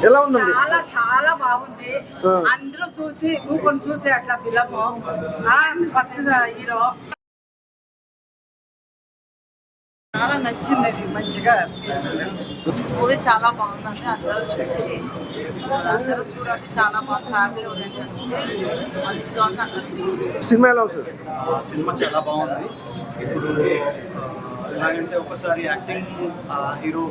ఎలా ఉందండి? చాలా చాలా బాగుంది. అందరూ చూసి కూకొని చూసే అట్లా ఫిలము. కొత్తగా హీరో చాలా నచ్చింది. మంచిగా మూవీ చాలా బాగుందండి. అందరూ చూడండి. చాలా బాగుంది. ఫ్యామిలీ ఓరియంటెడ్ మంచిగా ఉంది. అందరూ సినిమా ఎలా ఉంది? సినిమా చాలా బాగుంది. ఇప్పుడు ఎలాగంటే ఒకసారి యాక్టింగ్ హీరో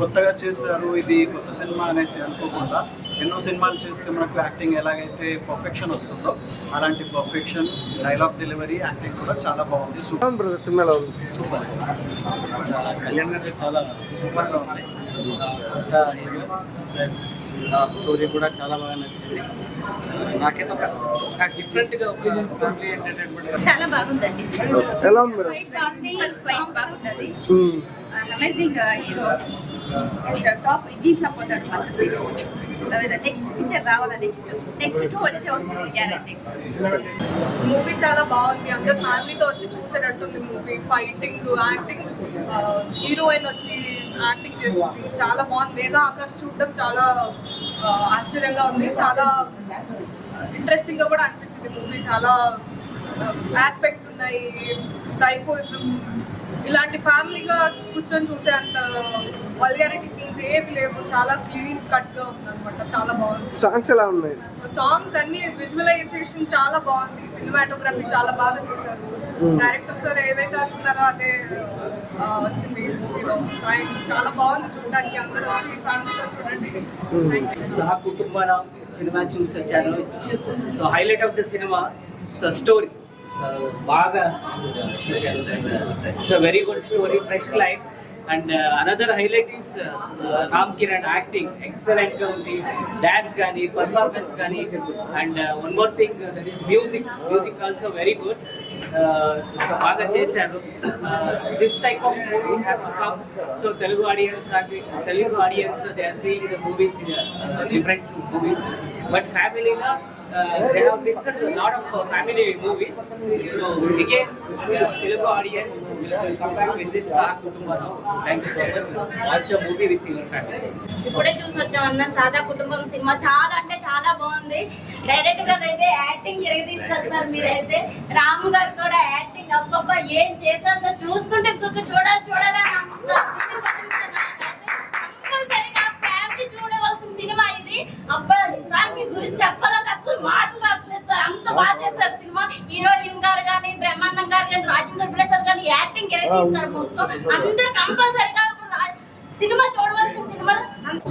కొత్తగా చేశారు, ఇది కొత్త సినిమా అనేసి అనుకోకుండా ఎన్నో సినిమాలు చేస్తే మనకు యాక్టింగ్ ఎలాగైతే పర్ఫెక్షన్ వస్తుందో అలాంటి పర్ఫెక్షన్, డైలాగ్ డెలివరీ, యాక్టింగ్ కూడా చాలా బాగుంది. సూపర్ సినిమా ఎలా ఉంది? సూపర్. కళ్యాణ్ గారు చాలా సూపర్గా ఉంది. కొత్త హీరో ప్లస్ స్టోరీ కూడా చాలా బాగా నచ్చింది. నాకైతే ఒక డిఫరెంట్గా ఒక ఫ్యామిలీ ఎంటర్టైన్మెంట్ చాలా బాగుందండి. ఎలా ఉంది మేడం? బాగుంటుంది. అమేజింగ్ హీరో టాప్ దీంట్లో పోతాడు. నెక్స్ట్ పిక్చర్ రావాలా, నెక్స్ట్ 2 వచ్చే వస్తుంది గ్యారంటీ. మూవీ చాలా బాగుంది. అందరు ఫ్యామిలీతో వచ్చి చూసేటట్టుంది మూవీ. ఫైటింగ్, యాక్టింగ్, హీరోయిన్ వచ్చి యాక్టింగ్ చేస్తుంది. చాలా బాగుంది. వేగా ఆకాష్ చూడడం చాలా ఆశ్చర్యంగా ఉంది. చాలా ఇంట్రెస్టింగ్ గా కూడా అనిపించింది మూవీ. చాలా ఆస్పెక్ట్స్ ఉన్నాయి. సైకోయిజం ఇలాంటి ఫ్యామిలీగా కూర్చొని చూసే అంత వల్గారిటీ సీన్స్ ఏవి లేవు. చాలా క్లీన్ కట్ గా ఉంది అనమాట. చాలా బాగుంది. సాంగ్స్ ఎలా ఉన్నాయి? సాంగ్స్ అన్ని, విజువలైజేషన్ చాలా బాగుంది. సినిమాటోగ్రఫీ చాలా బాగా తీశారు. డైరెక్టర్ సార్ ఏదైతే అనుకున్నారో అదే వచ్చింది మూవీలో. చాలా బాగుంది చూడడానికి. అందరూ వచ్చి ఫ్యామిలీతో చూడండి. సహా కుటుంబాల సినిమా చూసి వచ్చాను. So highlight of the cinema story. So బాగా చూశాను. So very good story, fresh line. And another highlight is Ram Kiran acting ఎక్సలెంట్గా ఉంది. డ్యాన్స్ కానీ, పర్ఫార్మెన్స్ కానీ. And one more thing, that is music also very good. So బాగా చేశారు. This type of movie has to come. So Telugu audience they are seeing the movies in different movies. But ఫ్యామిలీగా they have listened to a lot of family movies. So again, Telugu audience will come back with this Saha Kutumbam. Thank you so much. Watch the movie with your family. ఇప్పుడే చూసి వచ్చామన్న సాదా కుటుంబం cinema. చాలా అంటే చాలా బాగుంది. Direct గా అయితే యాక్టింగ్ ఎరగదీస్తారు సార్. మీరైతే రాము గారు కూడా యాక్టింగ్ అబ్బబ్బా ఏం చేశారు సార్. చూస్తుంటే ఇంకొక చూడాలని కంపల్సరీగా ఫ్యామిలీ చూడవలసిన సినిమా ఇది. అబ్బా సార్ మీ గురించి చెప్పాలంటే అసలు మాటలు రావట్లేదు సార్. అంత బాగా చేశారు సినిమా. హీరోయిన్ గారు కానీ, బ్రహ్మానందం గారు కానీ, రాజేంద్ర ప్రసాద్ గారు యాక్టింగ్ ఎరగదీస్తారు. మొత్తం అందరూ కంపల్సరీగా సినిమా చూడవలసిన సినిమా.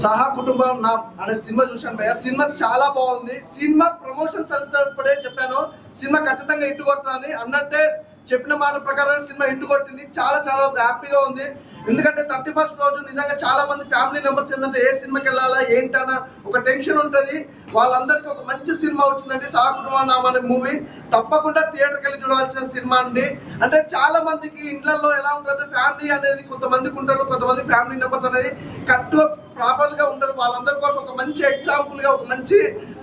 సహా కుటుంబం నా అనే సినిమా చూశాను భయ్య. సినిమా చాలా బాగుంది. సినిమా ప్రమోషన్స్ అన్నప్పుడే చెప్పాను సినిమా ఖచ్చితంగా హిట్ కొడతానని. అన్నట్టే చెప్పిన మాట ప్రకారం సినిమా హిట్ కొట్టింది. చాలా చాలా హ్యాపీగా ఉంది. ఎందుకంటే 31st రోజు నిజంగా చాలా మంది ఫ్యామిలీ మెంబర్స్ ఏంటంటే ఏ సినిమాకి వెళ్ళాలా ఏంటన్నా ఒక టెన్షన్ ఉంటుంది. వాళ్ళందరికీ ఒక మంచి సినిమా వచ్చిందండి సహా కుటుంబం అనే మూవీ. తప్పకుండా థియేటర్కి వెళ్ళి చూడాల్సిన సినిమా అండి. అంటే చాలా మందికి ఇండ్లలో ఎలా ఉంటుందంటే ఫ్యామిలీ అనేది కొంతమందికి ఉంటారు, కొంతమంది ఫ్యామిలీ మెంబర్స్ అనేది కరెక్ట్గా ప్రాపర్గా ఉంటారు. వాళ్ళందరి కోసం ఒక మంచి ఎగ్జాంపుల్గా ఒక మంచి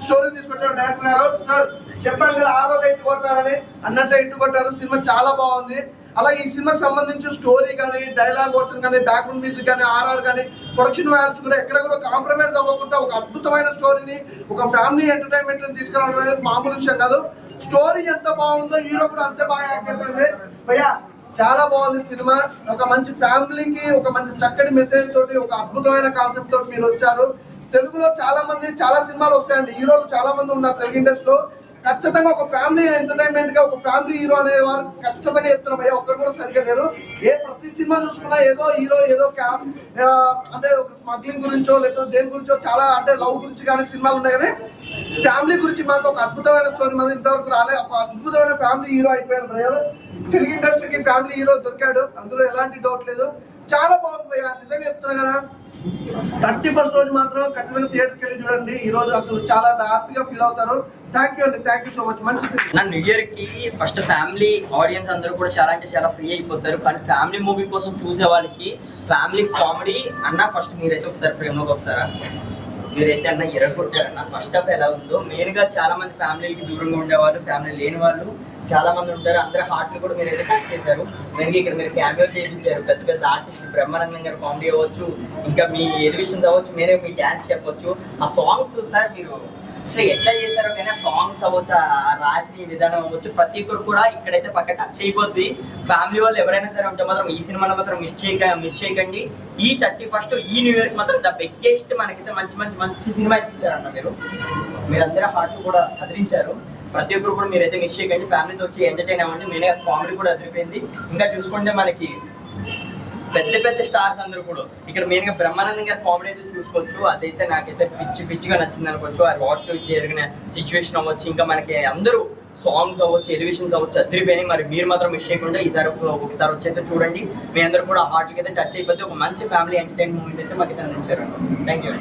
స్టోరీ తీసుకొచ్చారు డైరెక్టర్ గారు. సార్ చెప్పాను కదా ఆ రోజు ఇట్టు కొడతారని, అన్నట్టే ఇట్టు కొట్టారు. సినిమా చాలా బాగుంది. అలాగే ఈ సినిమాకి సంబంధించి స్టోరీ కానీ, డైలాగ్ వర్షన్ కానీ, బ్యాక్గ్రౌండ్ మ్యూజిక్ కానీ, ఆర్ఆర్ కానీ, ప్రొడక్షన్ వాల్యూస్ కూడా ఎక్కడ కూడా కాంప్రమైజ్ అవ్వకుండా ఒక అద్భుతమైన స్టోరీని, ఒక ఫ్యామిలీ ఎంటర్టైన్మెంట్ని తీసుకురావడం అనేది మామూలు విషయం కాదు. స్టోరీ ఎంత బాగుందో హీరో కూడా అంతే బాగా యాక్ట్ చేశారండి భయ్యా. చాలా బాగుంది సినిమా. ఒక మంచి ఫ్యామిలీకి ఒక మంచి చక్కటి మెసేజ్ తోటి, ఒక అద్భుతమైన కాన్సెప్ట్ తోటి మీరు వచ్చారు. తెలుగులో చాలా మంది చాలా సినిమాలు వస్తాయండి. హీరోలు చాలా మంది ఉన్నారు తెలుగు ఇండస్ట్రీలో. ఖచ్చితంగా ఒక ఫ్యామిలీ ఎంటర్టైన్మెంట్ గా ఒక ఫ్యామిలీ హీరో అనే వారు ఖచ్చితంగా చెప్తున్నారు భయ్య. ఒక్కరు కూడా సరిగ్గా లేరు. ప్రతి సినిమా చూసుకున్నా ఏదో హీరో ఏదో అంటే ఒక స్మగ్లింగ్ గురించో లేకపోతే దేని గురించో చాలా అంటే లవ్ గురించి కానీ సినిమాలు ఉన్నాయి. కానీ ఫ్యామిలీ గురించి మాత్రం ఒక అద్భుతమైన స్టోరీ మాత్రం ఇంతవరకు రాలే. ఒక అద్భుతమైన ఫ్యామిలీ హీరో అయిపోయాడు భయ్య. తెలుగు ఇండస్ట్రీకి ఫ్యామిలీ హీరో దొరికాడు, అందులో ఎలాంటి డౌట్ లేదు. చాలా బాగుంది భయ్య, నిజంగా చెప్తున్నా కదా. 31st రోజు మాత్రం ఖచ్చితంగా థియేటర్కి వెళ్ళి చూడండి. ఈ రోజు అసలు చాలా హ్యాపీగా ఫీల్ అవుతారు. థ్యాంక్ యూ అండి, థ్యాంక్ యూ సో మచ్. మంచి న్యూ ఇయర్ కి ఫస్ట్ ఫ్యామిలీ ఆడియన్స్ అందరూ కూడా చాలా అంటే చాలా ఫ్రీ అయిపోతారు. కానీ ఫ్యామిలీ మూవీ కోసం చూసే వాళ్ళకి ఫ్యామిలీ కామెడీ అన్న ఫస్ట్ మీరైతే ఒకసారి ఫ్రేమ్లోకి వస్తారా? మీరైతే అన్న ఎరగొట్టారన్న. ఫస్ట్ హాఫ్ ఎలా ఉందో మెయిన్ గా చాలా మంది ఫ్యామిలీకి దూరంగా ఉండేవాళ్ళు, ఫ్యామిలీ లేని వాళ్ళు చాలా మంది ఉంటారు. అందరి హార్ట్లు కూడా మీరైతే టచ్ చేశారు. మెయిన్గా ఇక్కడ మీరు క్యామియో చేయించారు, పెద్ద పెద్ద ఆర్టిస్ట్ బ్రహ్మానందం గారు కామెడీ అవ్వచ్చు, ఇంకా మీ ఎలివేషన్స్ అవ్వచ్చు, మీరే మీ డ్యాన్స్ చెప్పొచ్చు. ఆ సాంగ్స్ సార్ మీరు అసలు ఎట్లా చేశారో కానీ ఆ సాంగ్స్ అవ్వచ్చు, ఆ రాసిన విధానం అవ్వచ్చు, ప్రతి ఒక్కరు కూడా ఇక్కడైతే పక్క టచ్ అయిపోద్ది. ఫ్యామిలీ వాళ్ళు ఎవరైనా సరే ఉంటే మాత్రం ఈ సినిమాలో మాత్రం మిస్ చేయకండి. ఈ 31st ఈ న్యూ ఇయర్కి మాత్రం ద బిగ్గెస్ట్ మనకైతే మంచి సినిమా ఇచ్చారన్న. మీరందరూ హార్ట్ కూడా కదిలించారు. ప్రతి ఒక్కరు కూడా మీరైతే మిస్ చేయకండి. ఫ్యామిలీతో వచ్చి ఎంటర్టైన్ అవ్వండి. మెయిన్గా కామెడీ కూడా అదిరిపోయింది. ఇంకా చూసుకుంటే మనకి పెద్ద స్టార్స్ అందరూ కూడా ఇక్కడ మెయిన్ గా బ్రహ్మానందం గారి కామెడీ అయితే చూసుకోవచ్చు. అదైతే నాకైతే పిచ్చిగా నచ్చింది అనుకోవచ్చు. ఆ లాస్ట్ జరిగిన సిచ్యువేషన్ అవ్వచ్చు, ఇంకా మనకి అందరూ సాంగ్స్ అవ్వచ్చు, ఎలివేషన్స్ అవ్వచ్చు, అదిరిపోయినాయి. మరి మీరు మాత్రం మిస్ చేయకుండా ఈసారి ఒకసారి వచ్చి అయితే చూడండి. మీ అందరూ కూడా హార్ట్కి అయితే టచ్ అయిపోతే ఒక మంచి ఫ్యామిలీ ఎంటర్టైన్ మూమెంట్ అయితే మాకు అయితే అందించారు. థ్యాంక్ యూ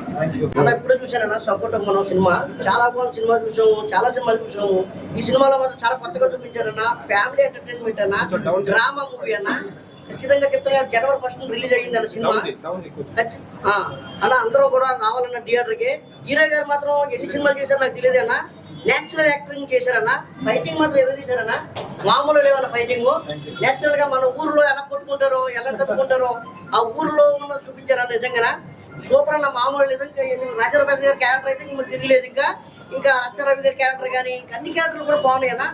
అన్న. ఇప్పుడే చూశానన్న సొక్కటం సినిమా, చాలా బాగుంది సినిమా. చూసాము, చాలా సినిమాలు చూసాము. ఈ సినిమాలో మాత్రం చాలా కొత్తగా చూపించారన్న. ఫ్యామిలీ ఎంటర్టైన్మెంట్ అన్న, డ్రామా మూవీ అన్న. ఖచ్చితంగా చెప్తున్నా, January 1st రిలీజ్ అయ్యింది అన్న సినిమా అన్న. అందరూ కూడా రావాలన్న థియేటర్కి. హీరో గారు మాత్రం ఎన్ని సినిమాలు చేశారో నాకు తెలియదు అన్న. నేచురల్ యాక్టింగ్ చేశారన్న. ఫైటింగ్ మాత్రం ఎవరు తీశారన్న, మామూలు లేవన్న ఫైటింగ్. నేచురల్ గా మన ఊర్లో ఎలా కొట్టుకుంటారో, ఎలా తప్పుకుంటారో ఆ ఊర్లో ఉన్న చూపించారన్న. నిజంగా సూపర్ అన్న, మామూలు లేదు. ఇంకా రాజారావు గారి క్యారెక్టర్ అయితే ఇంకా తిరగలేదు. ఇంకా అక్షరవి గారి క్యారెక్టర్ కానీ ఇంకా అన్ని క్యారెక్టర్లు కూడా బాగున్నాయి అన్న.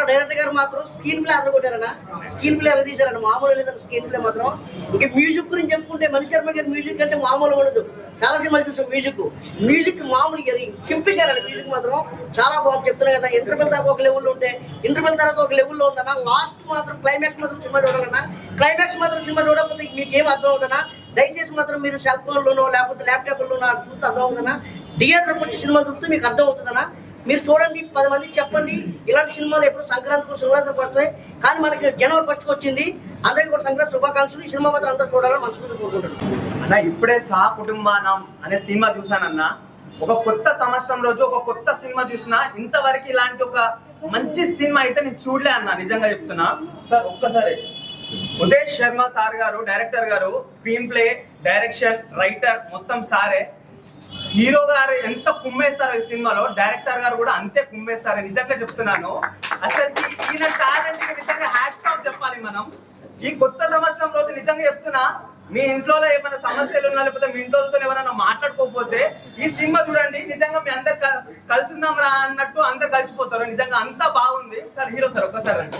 డైరెక్టర్ గారు మాత్రం స్క్రీన్ ప్లే అలా కొట్టారన్న. స్క్రీన్ ప్లే ఎలా తీశారన్న, మామూలు లేదన్న స్క్రీన్ ప్లే మాత్రం. ఇంకా మ్యూజిక్ గురించి చెప్పుకుంటే మణి శర్మ గారి మ్యూజిక్ అంటే మామూలు ఉండదు. చాలా సినిమాలు చూసాం. మ్యూజిక్ మామూలు చింపేశారన్న. మ్యూజిక్ మాత్రం చాలా బాగుంది. చెప్తున్నా కదా, ఇంటర్వెల్ దాకా ఒక లెవెల్లో ఉంటే ఇంటర్వెల్ తర్వాత ఒక లెవెల్లో ఉందన్న. లాస్ట్ మాత్రం క్లైమాక్స్ మాత్రం సినిమా చూడాలన్నా. క్లైమాక్స్ మాత్రం సినిమా చూడకపోతే మీకు ఏం అర్థం అవుతుందన్నా. దయచేసి మాత్రం మీరు సెల్ ఫోన్లోనో లేకపోతే ల్యాప్టాప్లోనో చూస్తే అర్థం అవుతుందన్నా. థియేటర్కి వచ్చి సినిమా చూస్తే మీకు అర్థం అవుతుందన్నా. మీరు చూడండి, 10 మందికి చెప్పండి. ఇలాంటి సినిమాలు ఎప్పుడు సంక్రాంతికి శివరాత్రికి వస్తాయి, కానీ మనకి January 1st వచ్చింది. అందరికీ కూడా సంక్రాంతి శుభాకాంక్షలు. ఈ సినిమా మాత్రం అందరూ చూడాలని మనస్ఫూర్తిగా కోరుకుంటున్నాను అన్న. ఇప్పుడే సహా కుటుంబానం అనే సినిమా చూసానన్న. ఒక కొత్త సంవత్సరం రోజు ఒక కొత్త సినిమా చూసినా, ఇంతవరకు ఇలాంటి ఒక మంచి సినిమా అయితే నేను చూడలే అన్న. నిజంగా చెప్తున్నా సార్. ఒక్కసారి ఉదయ్ శర్మ సార్ గారు, డైరెక్టర్ గారు, స్క్రీన్ ప్లే, డైరెక్షన్, రైటర్ మొత్తం సారే. హీరో గారు ఎంత కుమ్మేస్తారు ఈ సినిమాలో, డైరెక్టర్ గారు కూడా అంతే కుమ్మేస్తారు. నిజంగా చెప్తున్నాను. అసలు ఈయన టాలెంట్ కి నిజంగా హ్యాట్స్ ఆఫ్ చెప్పాలి మనం. ఈ కొత్త సంవత్సరం రోజు నిజంగా చెప్తున్నా, మీ ఇంట్లో ఏమైనా సమస్యలు ఉన్నా, లేకపోతే మీ ఇంట్లో ఎవరైనా మాట్లాడుకోకపోతే ఈ సినిమా చూడండి. నిజంగా మీ అందరు కలుసుందాం రా అన్నట్టు అందరు కలిసిపోతారు. నిజంగా అంతా బాగుంది సార్. హీరో సార్ ఒక్కసారి అండి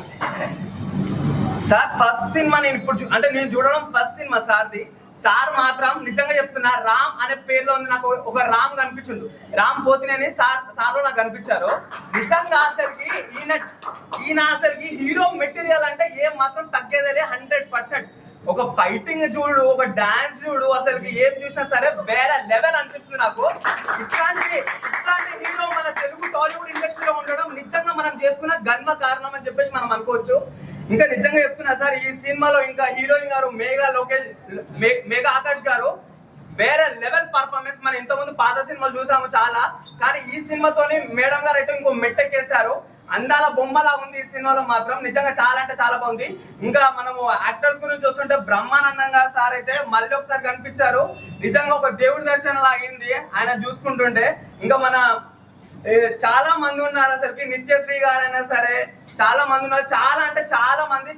సార్. ఫస్ట్ సినిమా నేను ఇప్పుడు అంటే నేను చూడడం ఫస్ట్ సినిమా సార్ది. సార్ మాత్రం నిజంగా చెప్తున్నా, రామ్ అనే పేరులో ఉంది. నాకు ఒక రామ్ కనిపించిండు, రామ్ పోతినేని సార్లో నాకు కనిపించారు. నిజంగా అసలుకి ఈయన అసలుకి హీరో మెటీరియల్ అంటే ఏం మాత్రం తగ్గేదేలే. 100%. ఒక ఫైటింగ్ చూడు, ఒక డాన్స్ చూడు, అసలుకి ఏం చూసినా సరే వేరే లెవెల్ అనిపిస్తుంది నాకు. ఇట్లాంటి హీరో మన తెలుగు టాలీవుడ్ ఇండస్ట్రీలో ఉండడం నిజంగా మనం చేసుకున్న గర్వ కారణం అని చెప్పేసి మనం అనుకోవచ్చు. ఇంకా నిజంగా చెప్తున్నా సార్, ఈ సినిమాలో ఇంకా హీరోయిన్ గారు మేఘా ఆకాష్ గారు వేరే లెవెల్ పర్ఫార్మెన్స్. మనం ఇంతకుముందు పాత సినిమాలు చూసాము చాలా, కానీ ఈ సినిమాతోని మేడం గారు అయితే ఇంకో మెట్టెక్కేశారు. అందాల బొమ్మలా ఉంది ఈ సినిమాలో మాత్రం. నిజంగా చాలా అంటే చాలా బాగుంది. ఇంకా మనము యాక్టర్స్ గురించి చూస్తుంటే బ్రహ్మానందం గారు సార్ అయితే మళ్ళీ ఒకసారి కనిపించారు. నిజంగా ఒక దేవుడి దర్శనం లాగింది ఆయన చూసుకుంటుంటే. ఇంకా మన చాలా మంది ఉన్నారు అసలుకి. నిత్యశ్రీ గారైనా సరే చాలా మంది ఉన్నారు. చాలా అంటే చాలా మంది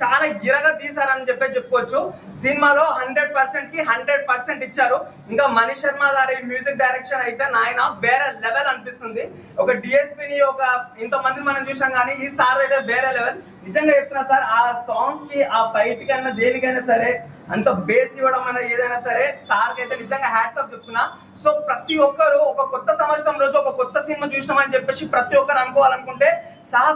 చాలా ఇరగా తీశారని చెప్పుకోవచ్చు. సినిమాలో 100%కి 100% ఇచ్చారు. ఇంకా మణి శర్మ గారి మ్యూజిక్ డైరెక్షన్ అయితే నాయన వేరే లెవెల్ అనిపిస్తుంది. ఒక డిఎస్పీని ఒక ఇంతమందిని మనం చూసాం, కానీ ఈ సార్ అయితే వేరే లెవెల్. నిజంగా చెప్తున్నా సార్, ఆ సాంగ్స్ కి, ఆ ఫైట్ కన్నా దేనికైనా సరే అంత బేస్ ఇవ్వడం అనేది ఏదైనా సరే సార్కి అయితే నిజంగా హ్యాట్స్ ఆఫ్ చెప్తున్నా. సో ప్రతి ఒక్కరు ఒక కొత్త సంవత్సరం రోజు ఒక కొత్త సినిమా చూసినామని చెప్పేసి ప్రతి ఒక్కరు అనుకోవాలనుకుంటే సహా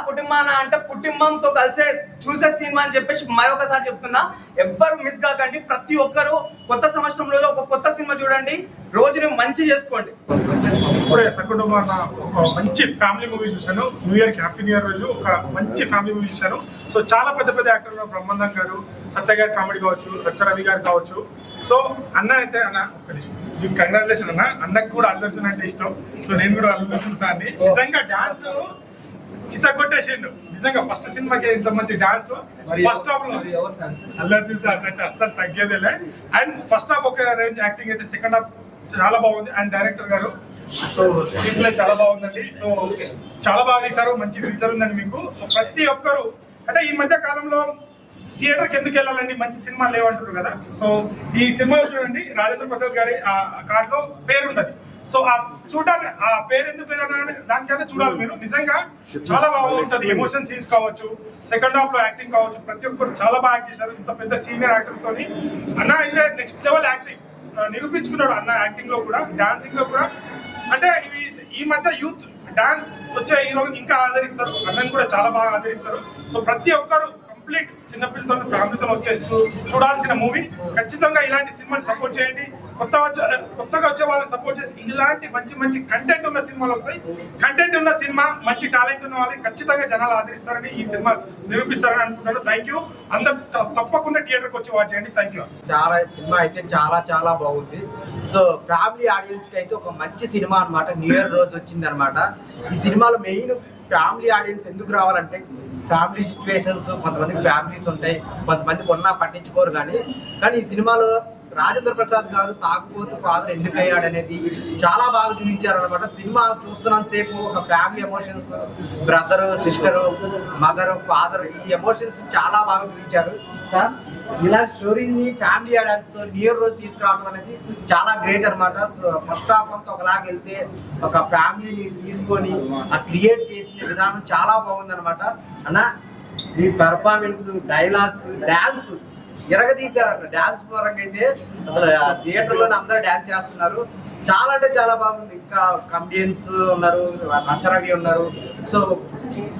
కుటుంబాన అంటే కుటుంబంతో కలిసే చూసే సినిమా అని చెప్పేసి మరొకసారి చెప్తున్నా. ఎవ్వరు మిస్ కాకండి. ప్రతి ఒక్కరు కొత్త సంవత్సరం రోజు ఒక కొత్త సినిమా చూడండి, రోజుని మంచి చేసుకోండి. ఇప్పుడే సకుటుంబాన ఒక మంచి ఫ్యామిలీ మూవీ చూశాను. న్యూ ఇయర్కి హ్యాపీ న్యూ ఇయర్ రోజు ఒక మంచి ఫ్యామిలీ మూవీ చూశాను. సో చాలా పెద్ద యాక్టర్లు, బ్రహ్మానందం గారు, సత్య గారి కామెడీ కావచ్చు, రవి గారు కావచ్చు. సో అన్న అయితే మీకు కంగ్రాచులేషన్ అన్న. అన్నకు కూడా అల్లు అర్జున్ అంటే ఇష్టం. సో నేను కూడా అల్లు అర్జున్ ఫ్యాన్. నిజంగా డాన్స్ చిత్త కొట్టేసిండు. నిజంగా ఫస్ట్ సినిమాకి ఇంత మంచి డాన్స్. ఫస్ట్ హాఫ్ లో అల్లు అర్జున్ అంటే అస్సలు తగ్గేదేలే. అండ్ ఫస్ట్ హాఫ్ ఒక రేంజ్ యాక్టింగ్ అయితే, సెకండ్ హాఫ్ చాలా బాగుంది. అండ్ డైరెక్టర్ గారు సో స్క్రీన్ ప్లే చాలా బాగుందండి. సో చాలా బాగా తీశారు, మంచి ఫ్యూచర్ ఉందండి మీకు. సో ప్రతి ఒక్కరు అంటే ఈ మధ్య కాలంలో థియేటర్కి ఎందుకు వెళ్ళాలండి, మంచి సినిమా లేవంటారు కదా. సో ఈ సినిమాలో చూడండి రాజేంద్ర ప్రసాద్ గారి ఆ కార్డులో పేరు ఉన్నది. సో ఆ చూడాలి, ఆ పేరు ఎందుకు లేదన్నా దానికైనా చూడాలి మీరు. నిజంగా చాలా బాగుంటుంది. ఎమోషన్ సీన్స్ కావచ్చు, సెకండ్ హాఫ్ లో యాక్టింగ్ కావచ్చు, ప్రతి ఒక్కరు చాలా బాగా యాక్ట్ చేశారు. ఇంత పెద్ద సీనియర్ యాక్టర్ తోని అన్న అయితే నెక్స్ట్ లెవెల్ యాక్టింగ్ నిరూపించుకున్నాడు అన్న. యాక్టింగ్ లో కూడా, డాన్సింగ్ లో కూడా. అంటే ఇవి ఈ మధ్య యూత్ డాన్స్ వచ్చే హీరోని ఇంకా ఆదరిస్తారు, అన్నని కూడా చాలా బాగా ఆదరిస్తారు. సో ప్రతి ఒక్కరు కంప్లీట్ చిన్నపిల్లతో ఫ్యామిలీతో వచ్చేసి చూడాల్సిన మూవీ. ఖచ్చితంగా ఇలాంటి సినిమాని సపోర్ట్ చేయండి. కొత్తగా వచ్చే వాళ్ళని సపోర్ట్ చేసి ఇలాంటి మంచి మంచి కంటెంట్ ఉన్న సినిమాలు వస్తాయి. కంటెంట్ ఉన్న సినిమా, మంచి టాలెంట్ ఉన్న వాళ్ళని ఖచ్చితంగా జనాలు ఆదరిస్తారని, ఈ సినిమా నిరూపిస్తారని అనుకుంటున్నాను. Thank you. అందరు తప్పకుండా థియేటర్కి వచ్చి వాచ్ చేయండి. Thank you. చాలా సినిమా అయితే చాలా బాగుంది. సో ఫ్యామిలీ ఆడియన్స్ కి అయితే ఒక మంచి సినిమా అనమాట. న్యూ ఇయర్ రోజు వచ్చింది అనమాట. ఈ సినిమాలో మెయిన్ ఫ్యామిలీ ఆడియన్స్ ఎందుకు రావాలంటే, ఫ్యామిలీ సిచ్యువేషన్స్, కొంతమందికి ఫ్యామిలీస్ ఉంటాయి, కొంతమందికి ఉన్నా పట్టించుకోరు. కానీ ఈ సినిమాలో రాజేంద్ర ప్రసాద్ గారు తాగుబోతు ఫాదర్ ఎందుకు అయ్యాడు అనేది చాలా బాగా చూపించారు అనమాట. సినిమా చూస్తున్నంత సేపు ఒక family emotions, brother, sister, mother, father, ఈ ఎమోషన్స్ చాలా బాగా చూపించారు సార్. ఇలాంటి స్టోరీని ఫ్యామిలీ ఆడియన్స్తో న్యూ ఇయర్ రోజు తీసుకురావడం అనేది చాలా గ్రేట్ అనమాట. సో ఫస్ట్ హాఫ్ అంతా ఒకలాగా వెళ్తే ఒక ఫ్యామిలీని తీసుకొని ఆ క్రియేట్ చేసిన విధానం చాలా బాగుంది అనమాట. అన్న ఈ పెర్ఫార్మెన్స్, డైలాగ్స్, డాన్స్ తీశారన్న. డాన్స్ పరంగా అయితే అసలు థియేటర్లోనే అందరూ డాన్స్ చేస్తున్నారు. చాలా అంటే చాలా బాగుంది. ఇంకా కమెడియన్స్ ఉన్నారు, రచరవి ఉన్నారు. సో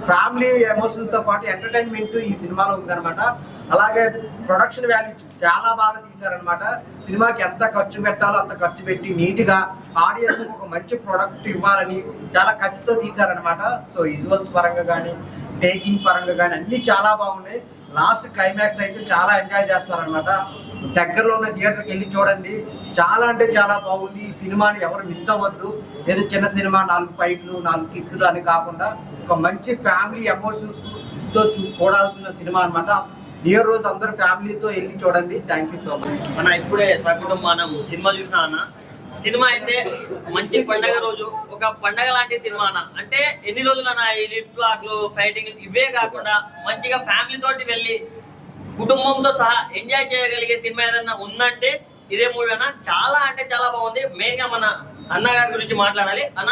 ఫ్యామిలీ ఎమోషన్స్తో పాటు ఎంటర్టైన్మెంట్ ఈ సినిమాలో ఉందన్నమాట. అలాగే ప్రొడక్షన్ వాల్యూ చాలా బాగా తీశారనమాట. సినిమాకి ఎంత ఖర్చు పెట్టాలో అంత ఖర్చు పెట్టి నీట్గా ఆడియన్స్ ఒక మంచి ప్రొడక్ట్ ఇవ్వాలని చాలా కసితో తీశారనమాట. సో విజువల్స్ పరంగా కానీ, టేకింగ్ పరంగా కానీ అన్నీ చాలా బాగున్నాయి. లాస్ట్ క్లైమాక్స్ అయితే చాలా ఎంజాయ్ చేస్తారనమాట. దగ్గరలో ఉన్న థియేటర్కి వెళ్ళి చూడండి. చాలా అంటే చాలా బాగుంది. ఈ సినిమాని ఎవరు మిస్ అవ్వద్దు. ఏదో చిన్న సినిమా 4 ఫైట్లు 4 కిస్సులు అని కాకుండా ఒక మంచి ఫ్యామిలీ ఎమోషన్స్తో చూడాల్సిన సినిమా అనమాట. న్యూ ఇయర్ రోజు అందరూ ఫ్యామిలీతో వెళ్ళి చూడండి. Thank you so much. అన్న ఇప్పుడే సకుటుంబం సినిమా చూసినా అన్న. సినిమా అయితే మంచి పండగ రోజు, ఒక పండగ లాంటి సినిమా అన్న. అంటే ఎన్ని రోజులు అన్న ఈ లిప్ బ్లాక్లు, ఫైటింగ్ ఇవే కాకుండా మంచిగా ఫ్యామిలీ తోటి వెళ్ళి కుటుంబంతో సహా ఎంజాయ్ చేయగలిగే సినిమా ఏదన్నా ఉందంటే ఇదే మూవీ అన్న. చాలా అంటే చాలా బాగుంది. మెయిన్ గా మన అన్నగారి గురించి మాట్లాడాలి అన్న.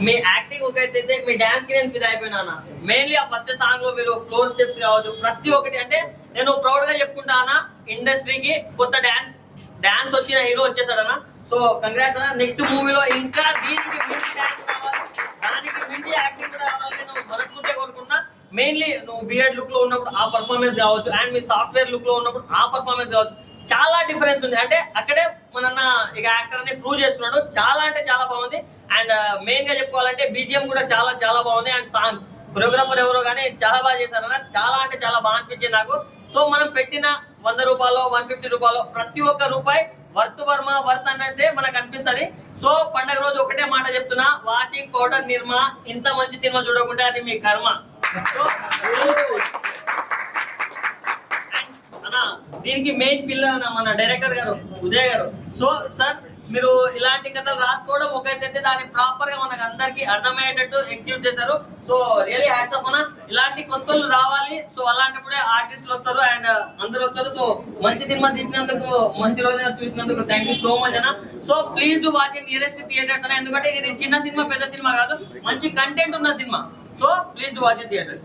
మీ యాక్టింగ్ ఒకటైతే మీ డాన్స్ కి నేను ఫిదా అయిపోయినా అన్న. మెయిన్లీ ఆ ఫస్ట్ సాంగ్ లో మీరు ఫ్లోర్ స్టెప్స్ కావచ్చు, ప్రతి ఒక్కటి అంటే నేను ప్రౌడ్ గా చెప్పుకుంటా అన్న. ఇండస్ట్రీకి కొత్త డాన్స్ వచ్చిన హీరో వచ్చేసాడన్న. సో కంగ్రాట్స్ అన్న. నెక్స్ట్ మూవీలో ఇంకా దీనికి మించి డాన్స్ కావాలి, దానికి మించి యాక్టింగ్ కూడా రావాలని నేను మనస్ఫూర్తిగా కోరుకుంటున్నా. మెయిన్లీ నువ్వు బిఎడ్ లుక్ లో ఉన్నప్పుడు ఆ పర్ఫార్మెన్స్ కావచ్చు, అండ్ మీ సాఫ్ట్వేర్ లుక్ లో ఉన్నప్పుడు ఆ పర్ఫార్మెన్స్ కావచ్చు, చాలా డిఫరెన్స్ ఉంది. అంటే అక్కడే మన ఇక యాక్టర్ ని ప్రూవ్ చేసుకున్నాడు. చాలా అంటే చాలా బాగుంది. అండ్ మెయిన్ గా చెప్పుకోవాలంటే బీజిఎం కూడా చాలా బాగుంది. అండ్ సాంగ్స్, కొరియోగ్రాఫర్ ఎవరో కానీ చాలా బాగా చేశారన్న. చాలా అంటే చాలా బాగా అనిపించింది నాకు. సో మనం పెట్టిన 100 రూపాయలు 150 రూపాయలు ప్రతి ఒక్క రూపాయి వర్త్ అన్నట్టే మనకు అనిపిస్తుంది. సో పండగ రోజు ఒకటే మాట చెప్తున్నా, వాషింగ్ పౌడర్ నిర్మా ఇంత మంచి సినిమా చూడకుంటే అది మీ కర్మ. అన్న దీనికి మెయిన్ పిల్లర్ అన్న మన డైరెక్టర్ గారు ఉదయ్ గారు. సో సార్ మీరు ఇలాంటి కథలు రాసుకోవడం ఒకటైతే దాన్ని ప్రాపర్ గా మనకు అందరికి అర్థమయ్యేటట్టు ఎగ్జిక్యూట్ చేశారు. సో రియలీ హ్యాట్స్ ఆఫ్ అన్న. ఇలాంటి కొత్తలు రావాలి. సో అలాంటప్పుడే ఆర్టిస్టులు వస్తారు అండ్ అందరూ వస్తారు. సో మంచి సినిమా తీసినందుకు, మంచి రోజు చూసినందుకు థ్యాంక్ యూ సో మచ్ అన్న. So please do watch in nearest theatres అన్న. ఎందుకంటే ఇది చిన్న సినిమా పెద్ద సినిమా కాదు, మంచి కంటెంట్ ఉన్న cinema. So please do watch in theatres.